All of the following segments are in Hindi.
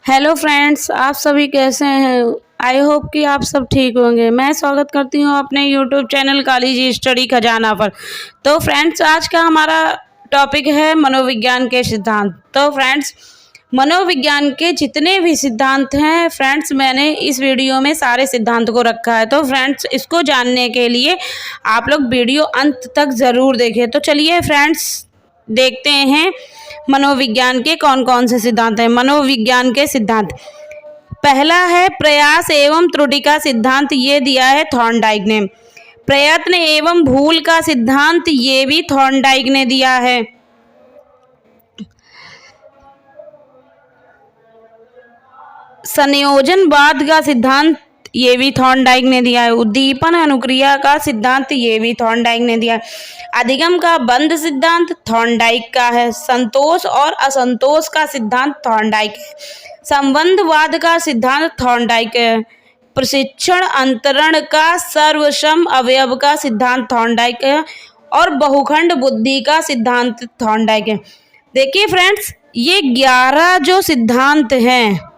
हेलो फ्रेंड्स, आप सभी कैसे हैं। आई होप कि आप सब ठीक होंगे। मैं स्वागत करती हूं अपने YouTube channel Kali ji study खजाना पर। तो फ्रेंड्स, आज का हमारा टॉपिक है मनोविज्ञान के सिद्धांत। तो फ्रेंड्स, मनोविज्ञान के जितने भी सिद्धांत हैं फ्रेंड्स, मैंने इस वीडियो में सारे सिद्धांत को रखा है। तो फ्रेंड्स, इसको जानने के लिए आप लोग वीडियो अंत तक ज़रूर देखें। तो चलिए फ्रेंड्स, देखते हैं मनोविज्ञान के कौन कौन से सिद्धांत हैं। मनोविज्ञान के सिद्धांत, पहला है प्रयास एवं त्रुटि का सिद्धांत, ये दिया है थॉर्नडाइक ने। प्रयत्न एवं भूल का सिद्धांत, ये भी थॉर्नडाइक ने दिया है। संयोजनवाद का सिद्धांत, ये भी थॉर्नडाइक ने दिया है। उद्दीपन अनुक्रिया का सिद्धांत, ये भी थॉर्नडाइक ने दिया है। अधिगम का बंध सिद्धांत थॉर्नडाइक का है। संतोष और असंतोष का सिद्धांत थॉर्नडाइक है। संबंधवाद का सिद्धांत थॉर्नडाइक है। प्रशिक्षण अंतरण का सर्वसम अवयव का सिद्धांत थॉर्नडाइक है। और बहुखंड बुद्धि का सिद्धांत थॉर्नडाइक है। देखिए फ्रेंड्स, ये 11 जो सिद्धांत हैं,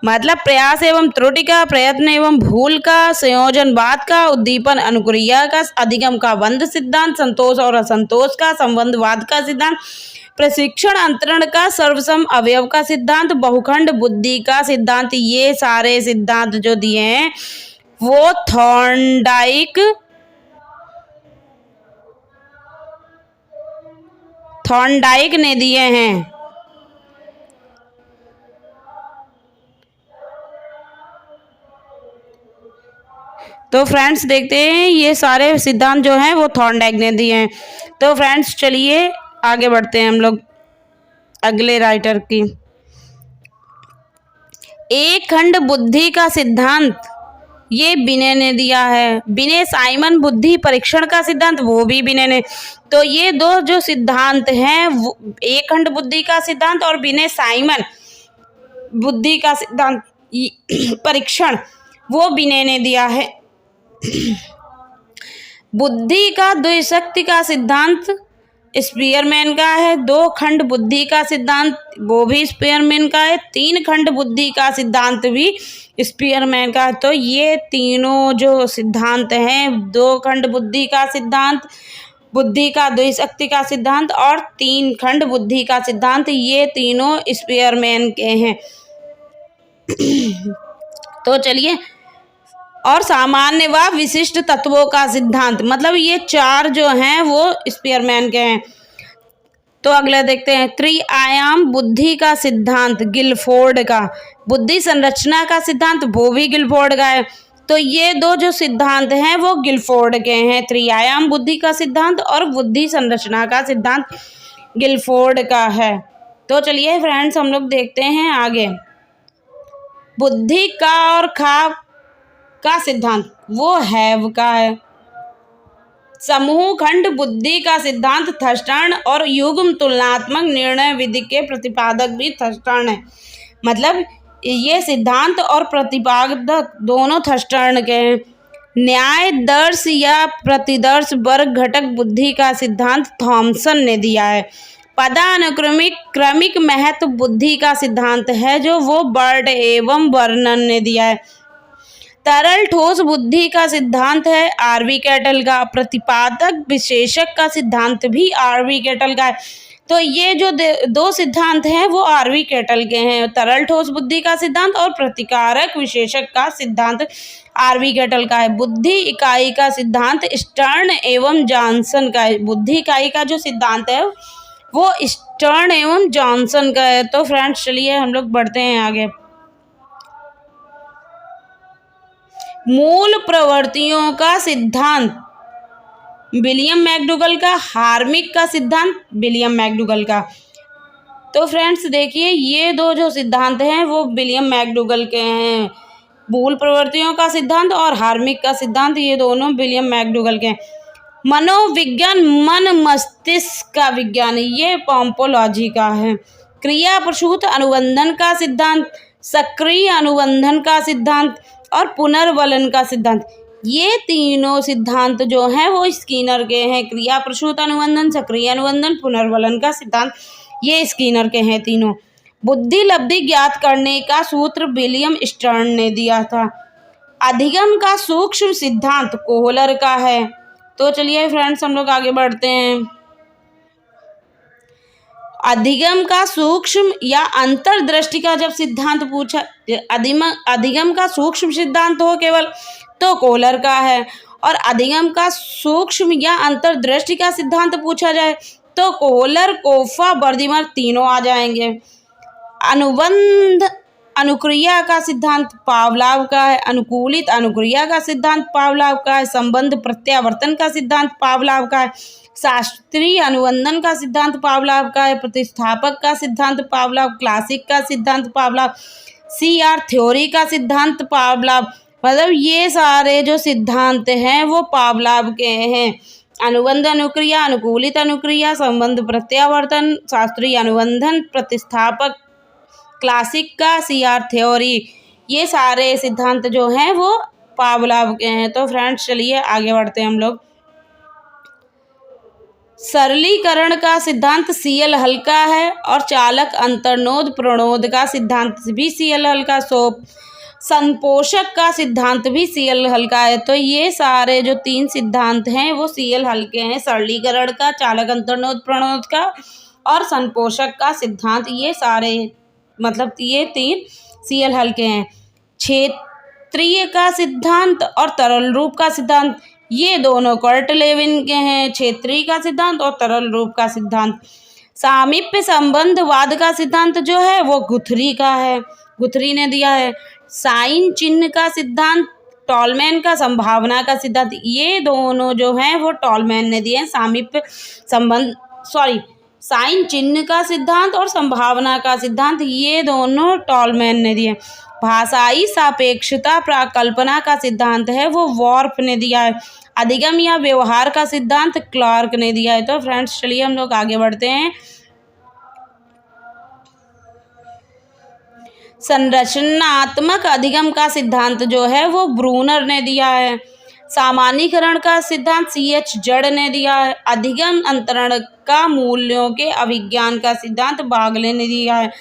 मतलब प्रयास एवं त्रुटि का, प्रयत्न एवं भूल का, संयोजनवाद का, उद्दीपन अनुक्रिया का, अधिगम का बंध सिद्धांत, संतोष और असंतोष का, संबंधवाद का सिद्धांत, प्रशिक्षण अंतरण का, सर्वसम अवयव का सिद्धांत, बहुखंड बुद्धि का सिद्धांत, ये सारे सिद्धांत जो दिए हैं वो थॉर्नडाइक ने दिए हैं। तो फ्रेंड्स, देखते हैं ये सारे सिद्धांत जो हैं वो थॉर्नडाइक ने दिए हैं। तो फ्रेंड्स, चलिए आगे बढ़ते हैं हम लोग अगले राइटर की। एक खंड बुद्धि का सिद्धांत, ये बिने ने दिया है। बिने साइमन बुद्धि परीक्षण का सिद्धांत, वो भी बिने ने। तो ये दो जो सिद्धांत हैं, एक खंड बुद्धि का सिद्धांत और बिने साइमन बुद्धि का सिद्धांत परीक्षण, वो बिने ने दिया है। बुद्धि का द्विशक्ति का सिद्धांत स्पीयरमैन का है। दो खंड बुद्धि का सिद्धांत, वो भी स्पीयरमैन का है। तीन खंड बुद्धि का सिद्धांत भी स्पीयरमैन का है। तो ये तीनों जो सिद्धांत हैं, दो खंड बुद्धि का सिद्धांत, बुद्धि का द्विशक्ति का सिद्धांत और तीन खंड बुद्धि का सिद्धांत, ये तीनों स्पीयरमैन के हैं। तो चलिए, और सामान्य व विशिष्ट तत्वों का सिद्धांत, मतलब ये चार जो हैं वो स्पीयरमैन के हैं। तो अगला देखते हैं, त्रिआयाम बुद्धि का सिद्धांत गिलफोर्ड का। बुद्धि संरचना का सिद्धांत, वो भी गिलफोर्ड का है। तो ये दो जो सिद्धांत हैं वो गिलफोर्ड के हैं। त्रिआयाम बुद्धि का सिद्धांत और बुद्धि संरचना का सिद्धांत गिलफोर्ड का है। तो चलिए फ्रेंड्स, हम लोग देखते हैं आगे। बुद्धि का और खा का सिद्धांत, वो हैव का है। समूह खंड बुद्धि का सिद्धांत थर्स्टन और युग्म तुलनात्मक निर्णय विधि के प्रतिपादक भी थर्स्टन है। मतलब ये सिद्धांत और प्रतिपादक दोनों थर्स्टन के हैं। न्याय दर्श या प्रतिदर्श वर्ग घटक बुद्धि का सिद्धांत थॉमसन ने दिया है। पदानुक्रमिक क्रमिक महत्व बुद्धि का सिद्धांत है जो वो बर्ड एवं वर्नन ने दिया है। तरल ठोस बुद्धि का सिद्धांत है आरवी कैटल का। प्रतिपादक विशेषक का सिद्धांत भी आरवी कैटल का है। तो ये जो दो सिद्धांत हैं वो आरवी कैटल के हैं। तरल ठोस बुद्धि का सिद्धांत और प्रतिकारक विशेषक का सिद्धांत आरवी कैटल का है। बुद्धि इकाई का सिद्धांत स्टर्न एवं जॉनसन का है। बुद्धि इकाई का जो सिद्धांत है वो स्टर्न एवं जॉनसन का है। तो फ्रेंड्स, चलिए हम लोग बढ़ते हैं आगे। मूल प्रवृत्तियों का सिद्धांत विलियम मैकडूगल का। हार्मिक का सिद्धांत विलियम मैकडूगल का। तो फ्रेंड्स देखिए, ये दो जो सिद्धांत हैं वो विलियम मैकडूगल के हैं। मूल प्रवृत्तियों का सिद्धांत और हार्मिक का सिद्धांत, ये दोनों विलियम मैकडूगल के हैं। मनोविज्ञान मन मस्तिष्क का विज्ञान, ये पॉम्पोलॉजी का है। क्रिया प्रसूत अनुबंधन का सिद्धांत, सक्रिय अनुबंधन का सिद्धांत और पुनर्वलन का सिद्धांत, ये तीनों सिद्धांत जो हैं वो स्किनर के हैं। क्रिया प्रसूत अनुबंधन, सक्रिय अनुबंधन, पुनर्वलन का सिद्धांत, ये स्किनर के हैं तीनों। बुद्धि लब्धि ज्ञात करने का सूत्र विलियम स्टर्न ने दिया था। अधिगम का सूक्ष्म सिद्धांत कोहलर का है। तो चलिए फ्रेंड्स हम लोग आगे बढ़ते हैं। अधिगम का सूक्ष्म या अंतर्दृष्टि का जब सिद्धांत पूछा, अधिगम का सूक्ष्म सिद्धांत हो केवल तो कोहलर का है, और अधिगम का सूक्ष्म या अंतर्दृष्टि का सिद्धांत पूछा जाए तो कोहलर, कोफा, बर्दिमर तीनों आ जाएंगे। अनुबंध अनुक्रिया का सिद्धांत पावलाव का है। अनुकूलित अनुक्रिया का सिद्धांत पावलाव का है। संबंध प्रत्यावर्तन का सिद्धांत पावलाव का है। शास्त्रीय अनुबंधन का सिद्धांत पावलाव का है। प्रतिस्थापक का सिद्धांत पावलाव, क्लासिक का सिद्धांत पावलाव, CR थ्योरी का सिद्धांत पावलाव। मतलब ये सारे जो सिद्धांत हैं वो पावलाव के हैं। अनुबंध अनुक्रिया, अनुकूलित अनुक्रिया, संबंध प्रत्यावर्तन, शास्त्रीय अनुबंधन, प्रतिस्थापक, क्लासिक का, CR थ्योरी, ये सारे सिद्धांत जो हैं वो पावलाव के हैं। तो फ्रेंड्स चलिए आगे बढ़ते हैं हम लोग। सरलीकरण का सिद्धांत CL हल्का है, और चालक अंतर्नोद प्रणोद का सिद्धांत भी CL हल्का, संपोषक का सिद्धांत भी CL हल्का है। तो ये सारे जो 3 सिद्धांत हैं वो CL हल्के हैं। सरलीकरण का, चालक अंतर्नोद प्रणोद का और संपोषक का सिद्धांत, ये सारे मतलब ये 3 CL हल्के हैं। क्षेत्रीय का सिद्धांत और तरल रूप का सिद्धांत, ये दोनों कर्ट लेविन के हैं। क्षेत्रीय का सिद्धांत और तरल रूप का सिद्धांत। सामीप्य संबंधवाद का सिद्धांत जो है वो गुथरी का है, गुथरी ने दिया है। साइन चिन्ह का सिद्धांत टॉलमैन का, संभावना का सिद्धांत, ये दोनों जो हैं वो टॉलमैन ने दिए हैं। साइन चिन्ह का सिद्धांत और संभावना का सिद्धांत, ये दोनों टॉलमैन ने दिए। भाषाई सापेक्षता प्राकल्पना का सिद्धांत है वो वॉर्फ ने दिया है। अधिगम या व्यवहार का सिद्धांत क्लार्क ने दिया है। तो फ्रेंड्स चलिए हम लोग आगे बढ़ते हैं। संरचनात्मक अधिगम का सिद्धांत जो है वो ब्रूनर ने दिया है। सामान्यीकरण का सिद्धांत CH जड़ ने दिया है। अधिगम अंतरण का मूल्यों के अभिज्ञान का सिद्धांत बागले ने दिया है।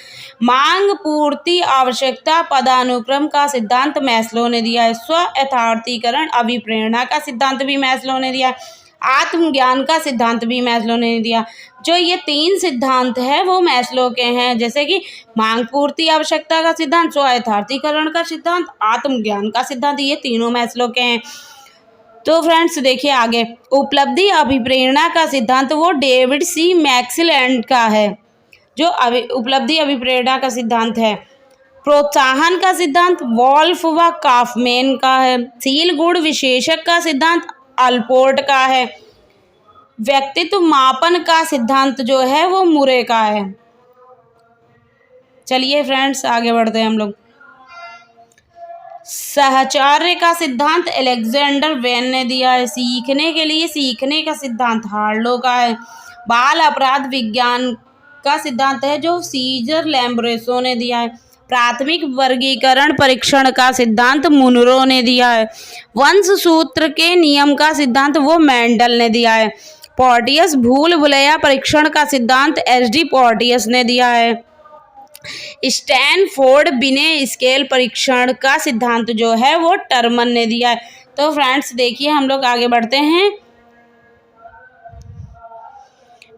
मांग पूर्ति आवश्यकता पदानुक्रम का सिद्धांत मैस्लो ने दिया है। स्व यथार्थीकरण अभिप्रेरणा का सिद्धांत भी मैस्लो ने दिया है। आत्मज्ञान का सिद्धांत भी मैस्लो ने दिया। जो ये 3 सिद्धांत है वो मैस्लो के हैं, जैसे कि मांग पूर्ति आवश्यकता का सिद्धांत, स्व यथार्थीकरण का सिद्धांत, आत्मज्ञान का सिद्धांत, ये तीनों मैस्लो के हैं। तो फ्रेंड्स देखिए आगे, उपलब्धि अभिप्रेरणा का सिद्धांत वो डेविड C मैक्सवेल का है, जो उपलब्धि अभिप्रेरणा का सिद्धांत है। प्रोत्साहन का सिद्धांत वॉल्फ व काफमैन का है। शील गुण विशेषक का सिद्धांत अल्पोर्ट का है। व्यक्तित्व मापन का सिद्धांत जो है वो मुरे का है। चलिए फ्रेंड्स आगे बढ़ते हैं हम लोग। सहचार्य का सिद्धांत अलेक्जेंडर वेन ने दिया है। सीखने के लिए सीखने का सिद्धांत हार्लो का है। बाल अपराध विज्ञान का सिद्धांत है जो सीजर लैम्ब्रेसो ने दिया है। प्राथमिक वर्गीकरण परीक्षण का सिद्धांत मुनरो ने दिया है। वंश सूत्र के नियम का सिद्धांत वो मेंडल ने दिया है। पोर्टियस भूल भुलैया परीक्षण का सिद्धांत HD पोर्टियस ने दिया है। स्टैनफोर्ड बिने स्केल परीक्षण का सिद्धांत जो है वो टर्मन ने दिया है। तो फ्रेंड्स देखिए हम लोग आगे बढ़ते हैं।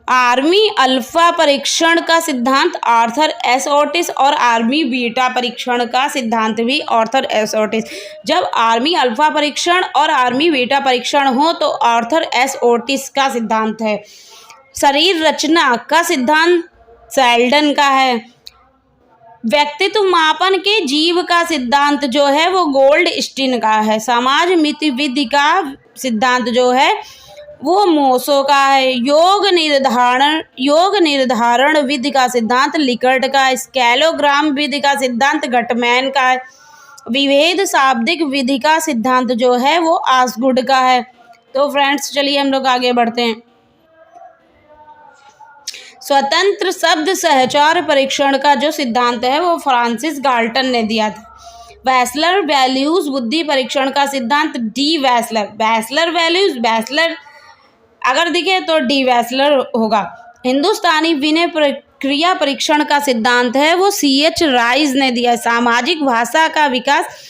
आर्मी अल्फा परीक्षण का सिद्धांत आर्थर S ओटिस और आर्मी बीटा परीक्षण का सिद्धांत भी आर्थर S ओटिस। जब आर्मी अल्फा परीक्षण और आर्मी बीटा परीक्षण हो तो आर्थर S ओटिस का सिद्धांत है। शरीर रचना का सिद्धांत सेल्डन का है। व्यक्तित्व मापन के जीव का सिद्धांत जो है वो गोल्ड स्टीन का है। समाज मिति विधि का सिद्धांत जो है वो मोसो का है। योग निर्धारण विधि का सिद्धांत लिकर्ट का है। स्केलोग्राम विधि का सिद्धांत गटमैन का है। विभेद शाब्दिक विधि का सिद्धांत जो है वो आसगुड का है। तो फ्रेंड्स चलिए हम लोग आगे बढ़ते हैं। स्वतंत्र शब्द सहचार परीक्षण का जो सिद्धांत है वो फ्रांसिस गाल्टन ने दिया था। वैसलर वैल्यूज बुद्धि परीक्षण का सिद्धांत डी वैसलर। वैसलर वैल्यूज, वैसलर अगर दिखे तो डी वैसलर होगा। हिंदुस्तानी विनय क्रिया परीक्षण का सिद्धांत है वो C.H. राइस ने दिया है। सामाजिक भाषा का विकास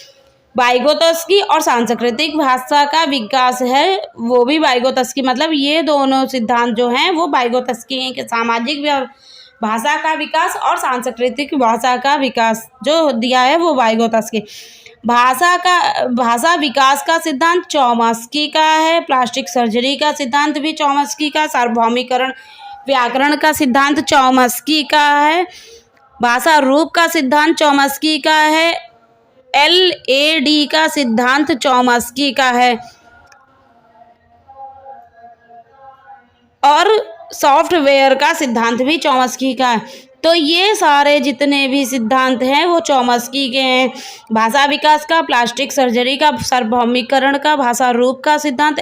वाइगोत्स्की और सांस्कृतिक भाषा का विकास है वो भी वाइगोत्स्की। मतलब ये दोनों सिद्धांत जो हैं वो वाइगोत्स्की हैं कि सामाजिक भाषा का विकास और सांस्कृतिक भाषा का विकास जो दिया है वो वाइगोत्स्की। भाषा विकास का सिद्धांत चॉम्स्की का है। प्लास्टिक सर्जरी का सिद्धांत भी चॉम्स्की का। सार्वभौमिकरण व्याकरण का सिद्धांत चॉम्स्की का है। भाषा रूप का सिद्धांत चॉम्स्की का है। LAD का सिद्धांत चॉम्स्की का है और सॉफ्टवेयर का सिद्धांत भी चॉम्स्की का है। तो ये सारे जितने भी सिद्धांत हैं वो चॉम्स्की के हैं। भाषा विकास का, प्लास्टिक सर्जरी का, सार्वभौमिकरण का, भाषा रूप का सिद्धांत,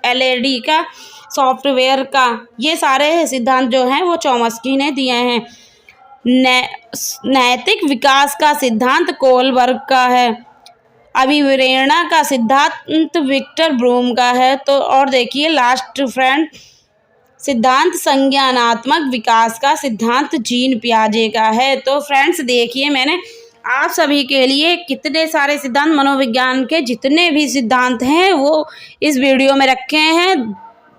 LAD का, सॉफ्टवेयर का, ये सारे सिद्धांत जो हैं वो चॉम्स्की ने दिए हैं। नैतिक विकास का सिद्धांत कोलबर्ग का है। अभिप्रेरणा का सिद्धांत विक्टर ब्रूम का है। तो और देखिए लास्ट फ्रेंड, सिद्धांत संज्ञानात्मक विकास का सिद्धांत जीन पियाजे का है। तो फ्रेंड्स देखिए मैंने आप सभी के लिए कितने सारे सिद्धांत, मनोविज्ञान के जितने भी सिद्धांत हैं वो इस वीडियो में रखे हैं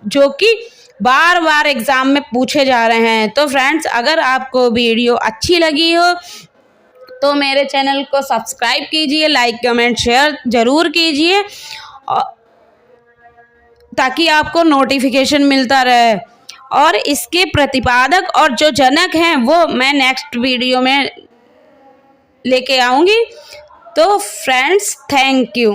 जो कि बार बार एग्ज़ाम में पूछे जा रहे हैं। तो फ्रेंड्स अगर आपको वीडियो अच्छी लगी हो तो मेरे चैनल को सब्सक्राइब कीजिए, लाइक कमेंट शेयर ज़रूर कीजिए ताकि आपको नोटिफिकेशन मिलता रहे। और इसके प्रतिपादक और जो जनक हैं वो मैं नेक्स्ट वीडियो में लेके आऊँगी। तो फ्रेंड्स थैंक यू।